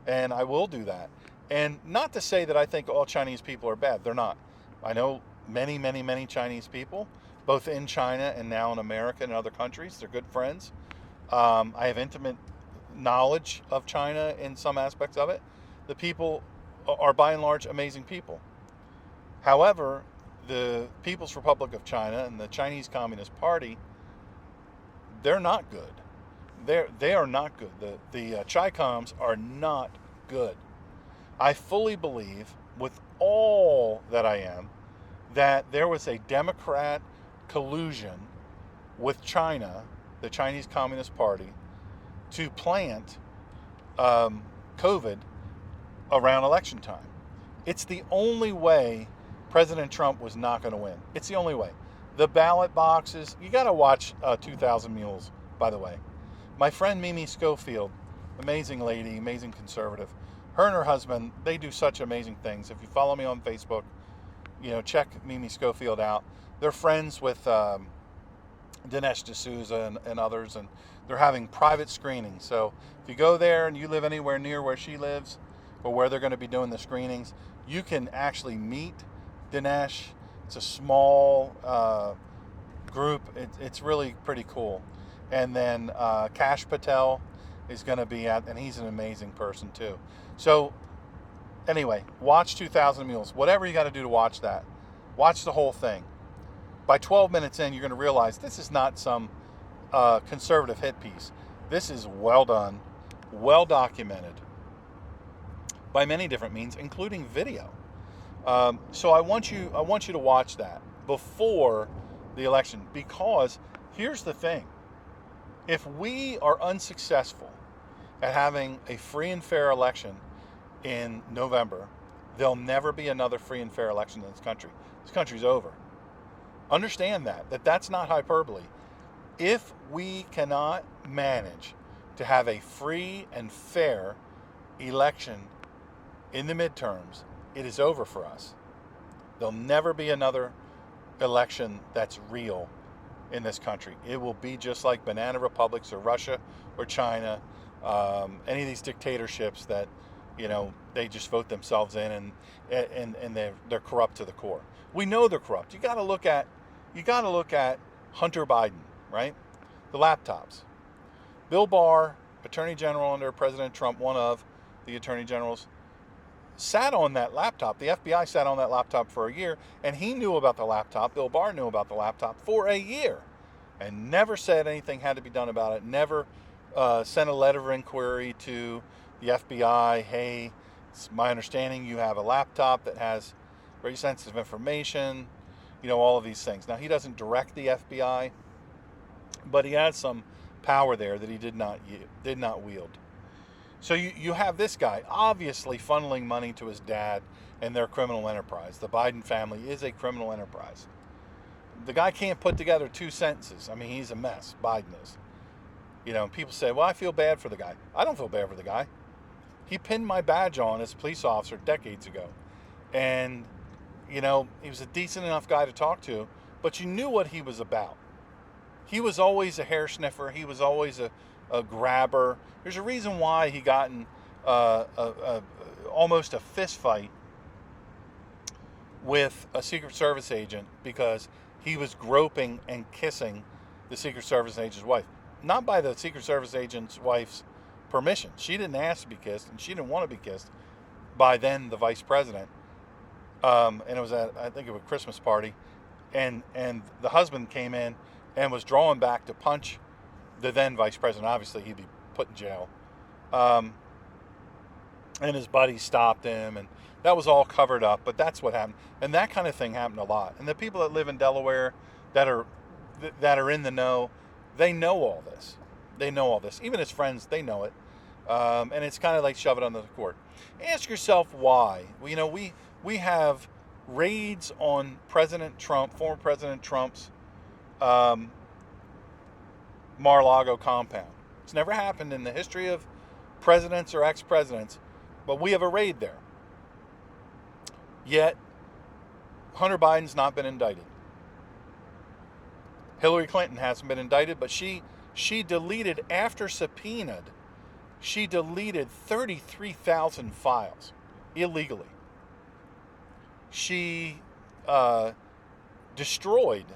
And I will do that. And not to say that I think all Chinese people are bad. They're not. I know many, many, many Chinese people, both in China and now in America and other countries. They're good friends. I have intimate knowledge of China in some aspects of it. The people are by and large amazing people. However, the People's Republic of China and the Chinese Communist Party, they're not good. They are not good. The Chi-Coms are not good. I fully believe, with all that I am, that there was a Democrat collusion with China, the Chinese Communist Party, to plant COVID around election time. It's the only way President Trump was not going to win. It's the only way. The ballot boxes, you got to watch 2,000 Mules, by the way. My friend Mimi Schofield, amazing lady, amazing conservative. Her and her husband, they do such amazing things. If you follow me on Facebook, check Mimi Schofield out. They're friends with Dinesh D'Souza and others, and they're having private screenings. So if you go there and you live anywhere near where she lives or where they're going to be doing the screenings, you can actually meet Dinesh. It's a small group. It's really pretty cool. And then Kash Patel is going to be and he's an amazing person too. So anyway, watch 2,000 Mules. Whatever you got to do to watch that. Watch the whole thing. By 12 minutes in, you're going to realize this is not some conservative hit piece. This is well done, well documented by many different means, including video. So I want you to watch that before the election, because here's the thing. If we are unsuccessful at having a free and fair election in November, there'll never be another free and fair election in this country. This country's over. Understand that's not hyperbole. If we cannot manage to have a free and fair election in the midterms, it is over for us. There'll never be another election that's real in this country. It will be just like banana republics or Russia or China, any of these dictatorships that, they just vote themselves in and they're corrupt to the core. We know they're corrupt. You got to look at Hunter Biden, right? The laptops. Bill Barr, Attorney General under President Trump, one of the Attorney Generals, sat on that laptop. The FBI sat on that laptop for a year, and he knew about the laptop. Bill Barr knew about the laptop for a year and never said anything had to be done about it, never sent a letter of inquiry to the FBI. Hey, it's my understanding you have a laptop that has very sensitive information, all of these things. Now, he doesn't direct the FBI, but he has some power there that he did not wield. So you have this guy obviously funneling money to his dad and their criminal enterprise. The Biden family is a criminal enterprise. the guy can't put together two sentences. I mean, he's a mess. Biden is. People say, well, I feel bad for the guy. I don't feel bad for the guy. He pinned my badge on as a police officer decades ago. And, he was a decent enough guy to talk to, but you knew what he was about. He was always a hair sniffer. He was always a grabber. There's a reason why he got in almost a fist fight with a Secret Service agent because he was groping and kissing the Secret Service agent's wife. Not by the Secret Service agent's wife's permission. She didn't ask to be kissed, and she didn't want to be kissed by then the vice president. And it was at, I think, a Christmas party, and the husband came in and was drawing back to punch the then vice president. Obviously, he'd be put in jail. And his buddy stopped him, and that was all covered up. But that's what happened, and that kind of thing happened a lot. And the people that live in Delaware that are in the know, they know all this. They know all this. Even his friends, they know it. And it's kind of like shove it under the court. Ask yourself why. We have raids on President Trump, former President Trump's Mar-a-Lago compound. It's never happened in the history of presidents or ex-presidents, but we have a raid there. Yet, Hunter Biden's not been indicted. Hillary Clinton hasn't been indicted, but she deleted, after subpoenaed, she deleted 33,000 files illegally. She destroyed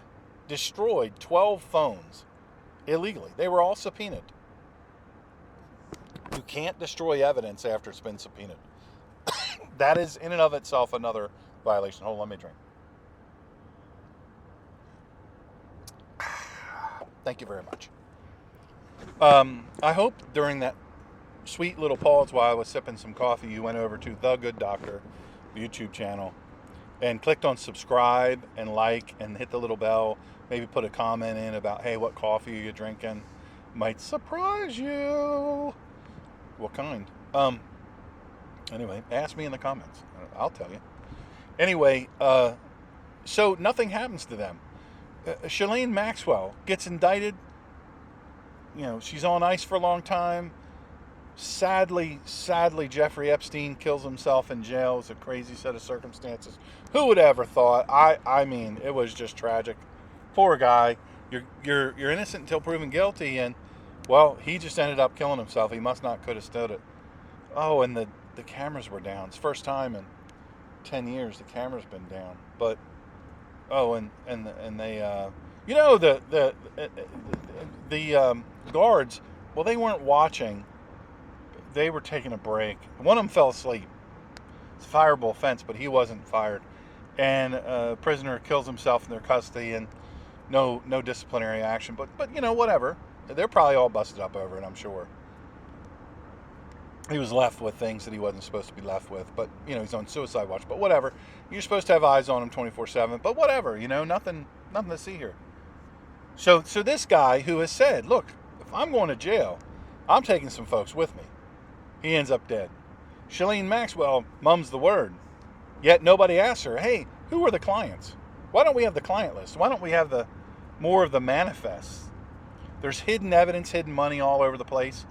12 phones illegally. They were all subpoenaed. You can't destroy evidence after it's been subpoenaed. That is in and of itself another violation. Hold on, let me drink. Thank you very much. I hope during that sweet little pause while I was sipping some coffee, you went over to The Good Doctor YouTube channel and clicked on subscribe and like and hit the little bell. Maybe put a comment in about, hey, what coffee are you drinking? Might surprise you. What kind? Anyway, ask me in the comments. I'll tell you. Anyway, so nothing happens to them. Ghislaine Maxwell gets indicted. She's on ice for a long time. Sadly, Jeffrey Epstein kills himself in jail. It's a crazy set of circumstances. Who would ever thought? I mean, it was just tragic. Poor guy. You're innocent until proven guilty, and well, he just ended up killing himself. He must not could have stood it. Oh, and the cameras were down. It's the first time in 10 years the camera's been down. But and they the guards, well, they weren't watching. They were taking a break. One of them fell asleep. It's a fireable offense, but he wasn't fired. And a prisoner kills himself in their custody, and no disciplinary action. But whatever. They're probably all busted up over it, I'm sure. He was left with things that he wasn't supposed to be left with. But, he's on suicide watch. But whatever. You're supposed to have eyes on him 24/7. But whatever, nothing to see here. So this guy who has said, look, if I'm going to jail, I'm taking some folks with me. He ends up dead. Ghislaine Maxwell mums the word. Yet nobody asks her, hey, who are the clients? Why don't we have the client list? Why don't we have more of the manifests? There's hidden evidence, hidden money all over the place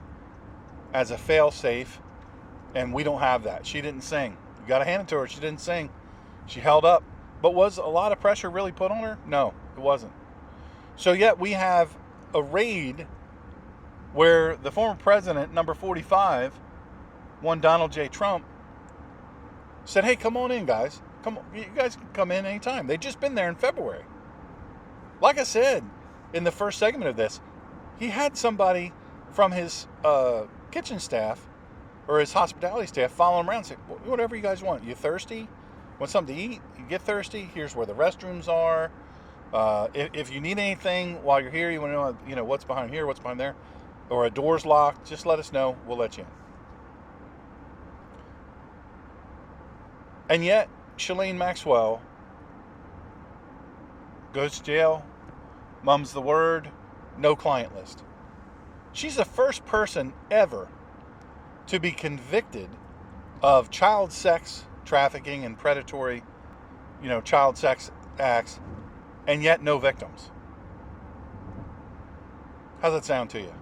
as a fail-safe, and we don't have that. She didn't sing. You got to hand it to her. She didn't sing. She held up. But was a lot of pressure really put on her? No, it wasn't. So yet we have a raid where the former president, number 45, one Donald J. Trump, said, hey, come on in, guys. Come on. You guys can come in anytime. They'd just been there in February. Like I said in the first segment of this, he had somebody from his kitchen staff or his hospitality staff follow him around and say, whatever you guys want. You thirsty? Want something to eat? You get thirsty? Here's where the restrooms are. If you need anything while you're here, you want to know, what's behind here, what's behind there, or a door's locked, just let us know. We'll let you in. And yet, Ghislaine Maxwell goes to jail, mums the word, no client list. She's the first person ever to be convicted of child sex trafficking and predatory, child sex acts and yet no victims. How's that sound to you?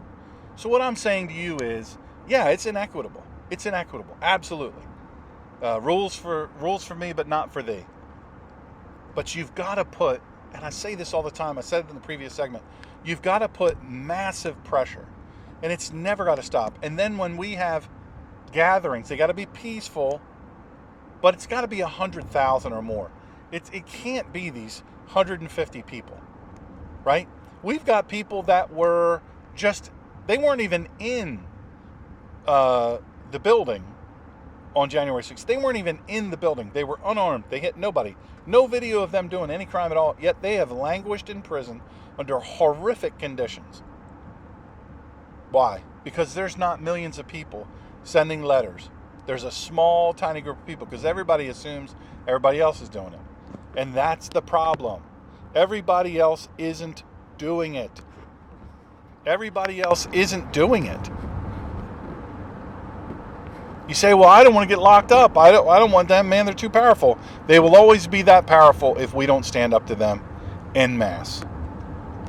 So what I'm saying to you is, yeah, it's inequitable. It's inequitable, absolutely. Rules for me, but not for thee. But you've got to put, and I say this all the time, I said it in the previous segment, you've got to put massive pressure, and it's never got to stop. And then when we have gatherings, they got to be peaceful, but it's got to be 100,000 or more. It can't be these 150 people, right? We've got people that were just, they weren't even in the building on January 6th. They weren't even in the building. They were unarmed. They hit nobody. No video of them doing any crime at all, yet they have languished in prison under horrific conditions. Why? Because there's not millions of people sending letters. There's a small, tiny group of people because everybody assumes everybody else is doing it. And that's the problem. Everybody else isn't doing it. Everybody else isn't doing it. You say, well, I don't want to get locked up. I don't want them, man. They're too powerful. They will always be that powerful if we don't stand up to them en masse.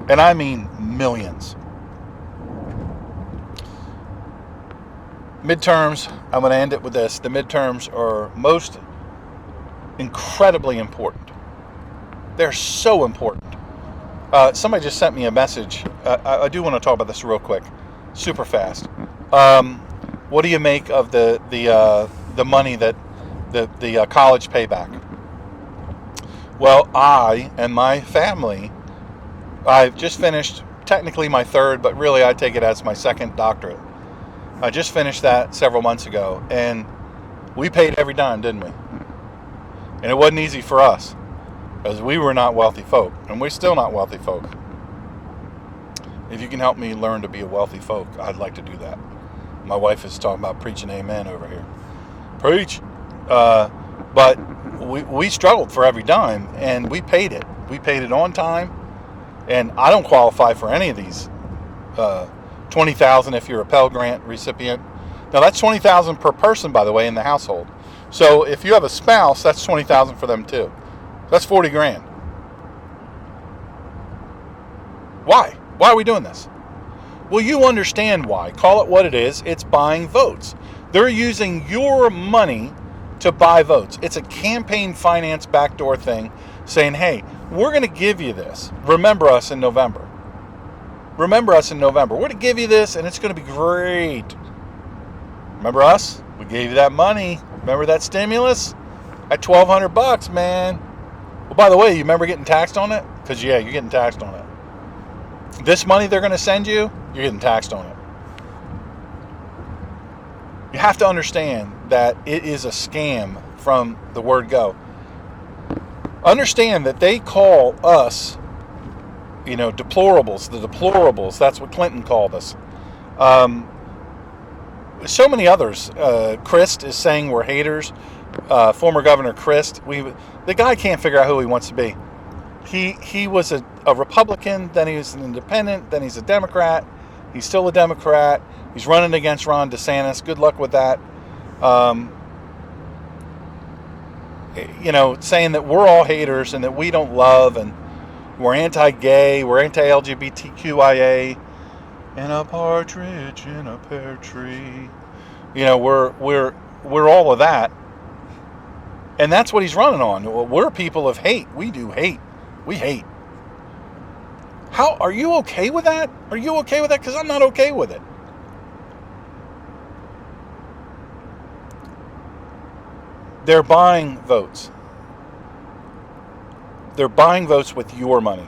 And I mean millions. Midterms, I'm going to end it with this. The midterms are most incredibly important. They're so important. Somebody just sent me a message. I do want to talk about this real quick, super fast. What do you make of the money that the college payback? Well, I and my family, I've just finished technically my third, but really I take it as my second doctorate. I just finished that several months ago, and we paid every dime, didn't we? And it wasn't easy for us, because we were not wealthy folk, and we're still not wealthy folk. If you can help me learn to be a wealthy folk, I'd like to do that. My wife is talking about preaching amen over here. Preach! But we struggled for every dime, and we paid it. We paid it on time, and I don't qualify for any of these. $20,000 if you're a Pell Grant recipient. Now that's $20,000 per person, by the way, in the household. So if you have a spouse, that's $20,000 for them too. That's $40,000. Why? Why are we doing this? Well, you understand why. Call it what it is. It's buying votes. They're using your money to buy votes. It's a campaign finance backdoor thing saying, hey, we're going to give you this. Remember us in November. Remember us in November. We're going to give you this, and it's going to be great. Remember us? We gave you that money. Remember that stimulus? At $1,200, man. Well, by the way, you remember getting taxed on it? Because, yeah, you're getting taxed on it. This money they're going to send you, you're getting taxed on it. You have to understand that it is a scam from the word go. Understand that they call us, deplorables, the deplorables. That's what Clinton called us. So many others. Christ is saying we're haters. Former Governor Christ. The guy can't figure out who he wants to be. He was a Republican, then he was an independent, then he's a Democrat. He's still a Democrat. He's running against Ron DeSantis. Good luck with that. Saying that we're all haters and that we don't love and we're anti-gay, we're anti-LGBTQIA, and a partridge in a pear tree. We're all of that, and that's what he's running on. We're people of hate. We do hate. We hate. How are you okay with that? Are you okay with that? Because I'm not okay with it. They're buying votes. They're buying votes with your money.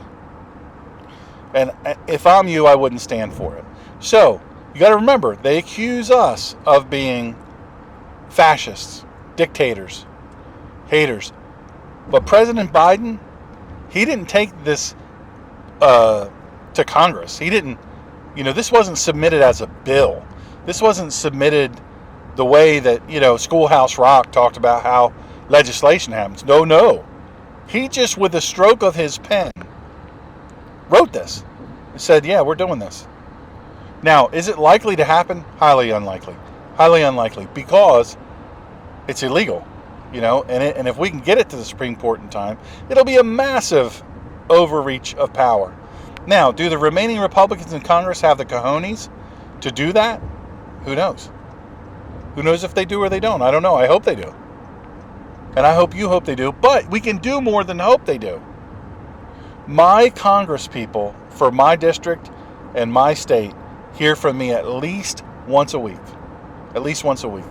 And if I'm you, I wouldn't stand for it. So, you got to remember, they accuse us of being fascists, dictators, haters. But President Biden, he didn't take this to Congress. He didn't, this wasn't submitted as a bill. This wasn't submitted the way that, Schoolhouse Rock talked about how legislation happens. No. He just, with a stroke of his pen, wrote this and said, yeah, we're doing this. Now, is it likely to happen? Highly unlikely. Highly unlikely, because it's illegal, and if we can get it to the Supreme Court in time, it'll be a massive overreach of power. Now, do the remaining Republicans in Congress have the cojones to do that? Who knows? Who knows if they do or they don't? I don't know. I hope they do. And I hope you hope they do. But we can do more than hope they do. My Congress people for my district and my state hear from me at least once a week. At least once a week.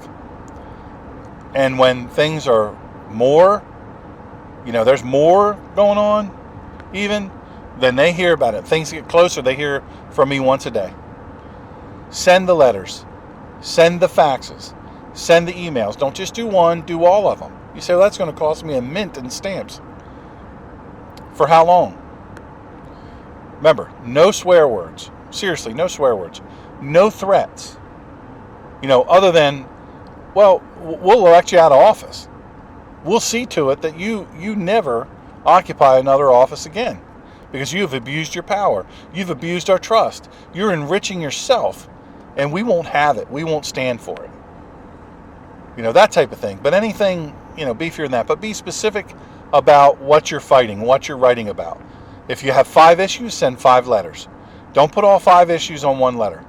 And when things are more, there's more going on even, then they hear about it. Things get closer, they hear from me once a day. Send the letters. Send the faxes. Send the emails. Don't just do one, do all of them. You say, well, that's going to cost me a mint in stamps. For how long? Remember, no swear words. Seriously, no swear words. No threats. Other than, well, we'll elect you out of office. We'll see to it that you never occupy another office again because you've abused your power. You've abused our trust. You're enriching yourself, and we won't have it. We won't stand for it. That type of thing. But anything, beefier than that. But be specific about what you're fighting, what you're writing about. If you have 5 issues, send 5 letters. Don't put all 5 issues on one letter.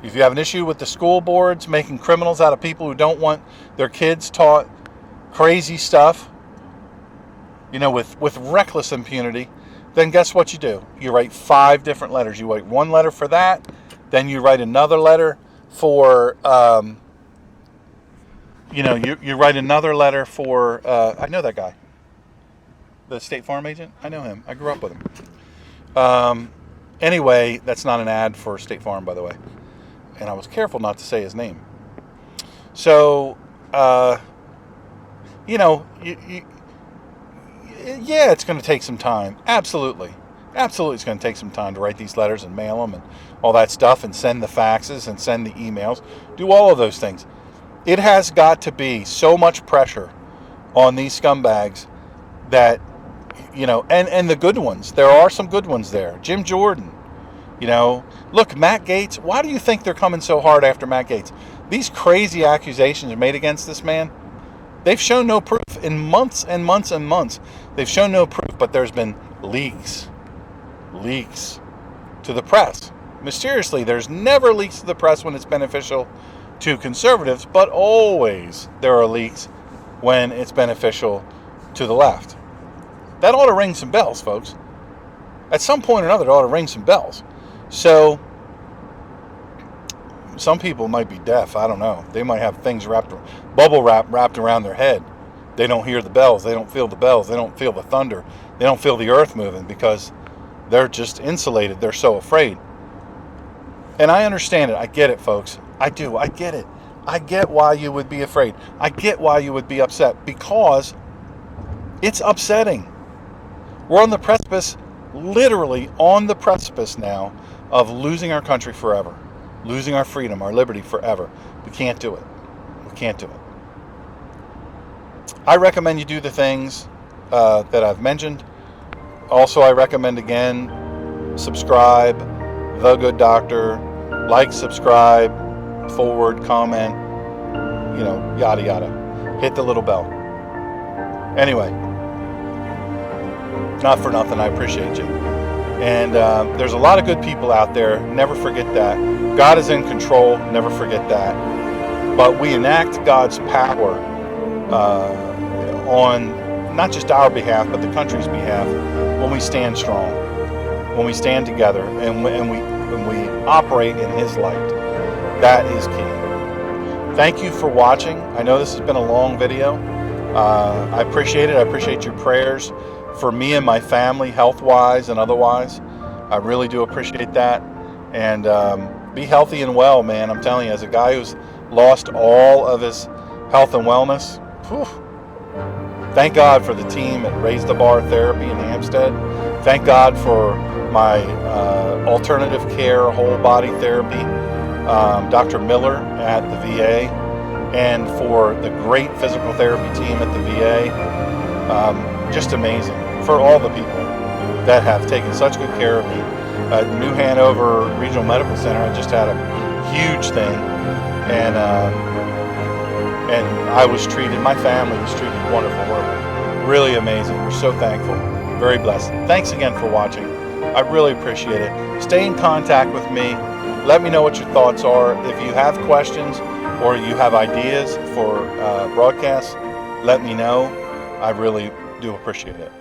If you have an issue with the school boards making criminals out of people who don't want their kids taught crazy stuff, with reckless impunity, then guess what you do? You write 5 different letters. You write 1 letter for that, then you write another letter for, you write another letter for, I know that guy, the State Farm agent. I know him. I grew up with him. Anyway, that's not an ad for State Farm, by the way. And I was careful not to say his name. So, yeah, it's going to take some time. Absolutely. Absolutely, it's going to take some time to write these letters and mail them and all that stuff and send the faxes and send the emails. Do all of those things. It has got to be so much pressure on these scumbags that, and the good ones. There are some good ones there. Jim Jordan. Look, Matt Gaetz. Why do you think they're coming so hard after Matt Gaetz? These crazy accusations are made against this man. They've shown no proof in months and months and months. They've shown no proof, but there's been leaks to the press. Mysteriously, there's never leaks to the press when it's beneficial to conservatives, but always there are leaks when it's beneficial to the left. That ought to ring some bells, folks. At some point or another, it ought to ring some bells. So, some people might be deaf. I don't know. They might have things bubble wrapped around their head. They don't hear the bells. They don't feel the bells. They don't feel the thunder. They don't feel the earth moving because they're just insulated. They're so afraid. And I understand it. I get it, folks. I do. I get it. I get why you would be afraid. I get why you would be upset because it's upsetting. We're on the precipice, literally on the precipice now of losing our country forever. Losing our freedom, our liberty forever. We can't do it. We can't do it. I recommend you do the things that I've mentioned. Also, I recommend again, subscribe, The Good Doctor, like, subscribe, forward, comment, yada yada. Hit the little bell. Anyway, not for nothing, I appreciate you. And there's a lot of good people out there. Never forget that. God is in control. Never forget that. But we enact God's power on not just our behalf, but the country's behalf when we stand strong, when we stand together, and when we operate in His light. That is key. Thank you for watching. I know this has been a long video. I appreciate it. I appreciate your prayers for me and my family, health-wise and otherwise. I really do appreciate that. And be healthy and well, man. I'm telling you, as a guy who's lost all of his health and wellness, thank God for the team at Raise the Bar Therapy in Hampstead. Thank God for my alternative care, whole body therapy, Dr. Miller at the VA, and for the great physical therapy team at the VA. Just amazing. For all the people that have taken such good care of me. New Hanover Regional Medical Center, I just had a huge thing, and I was treated, my family was treated wonderful. We're really amazing. We're so thankful. Very blessed. Thanks again for watching. I really appreciate it. Stay in contact with me. Let me know what your thoughts are. If you have questions or you have ideas for broadcasts, let me know. I really do appreciate it.